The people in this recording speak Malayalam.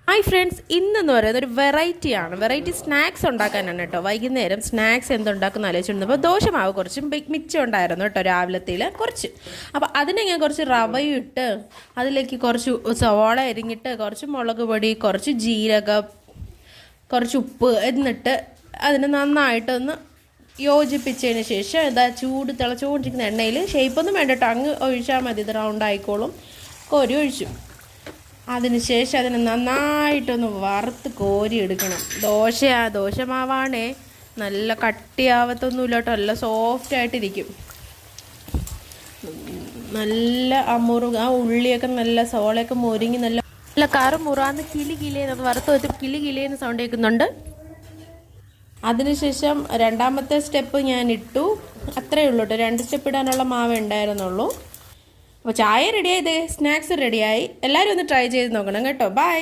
ഹായ് ഫ്രണ്ട്സ്, ഇന്നെന്ന് പറയുന്നത് ഒരു വെറൈറ്റി സ്നാക്സ് ഉണ്ടാക്കാനാണ് കേട്ടോ. വൈകുന്നേരം സ്നാക്സ് എന്തുണ്ടാക്കുന്ന ആലോചിച്ചിരുന്നപ്പോൾ ദോശമാവ് കുറച്ച് മിച്ചം ഉണ്ടായിരുന്നു കേട്ടോ രാവിലത്തേൽ കുറച്ച്. അപ്പോൾ അതിനെ ഞാൻ കുറച്ച് റവയും ഇട്ട് അതിലേക്ക് കുറച്ച് സവാള അരിഞ്ഞിട്ട് കുറച്ച് മുളക് പൊടി, കുറച്ച് ജീരകം, കുറച്ച് ഉപ്പ് എന്നിട്ട് അതിന് നന്നായിട്ടൊന്ന് യോജിപ്പിച്ചതിന് ശേഷം തിളച്ചുകൊണ്ടിരിക്കുന്ന എണ്ണയിൽ ഷേപ്പൊന്നും വേണ്ട കേട്ടോ, അങ്ങ് ഒഴിച്ചാൽ മതി, ഇത് റൗണ്ട് ആയിക്കോളും. കോരി ഒഴിച്ചു. അതിനുശേഷം അതിനെ നന്നായിട്ടൊന്ന് വറുത്ത് കോരി എടുക്കണം. ദോശമാവാണേ, നല്ല കട്ടിയാവത്തൊന്നുമില്ല കേട്ടോ, നല്ല സോഫ്റ്റായിട്ടിരിക്കും. നല്ല ആ ഉള്ളിയൊക്കെ നല്ല സോളയൊക്കെ മൊരിങ്ങി നല്ല കറുമുറാന്ന് കിളിന്ന് വറുത്ത് വെച്ച് കിളിന്ന് സൗണ്ട് കേൾക്കുന്നുണ്ട്. അതിനുശേഷം രണ്ടാമത്തെ സ്റ്റെപ്പ് ഞാൻ ഇട്ടു. അത്രയേ ഉള്ളൂ കേട്ടോ, 2 സ്റ്റെപ്പ് ഇടാനുള്ള മാവേ ഉണ്ടായിരുന്നുള്ളൂ. അപ്പോൾ ചായ റെഡിയായി, സ്നാക്സ് റെഡിയായി. എല്ലാവരും ഒന്ന് ട്രൈ ചെയ്ത് നോക്കണം കേട്ടോ. ബൈ.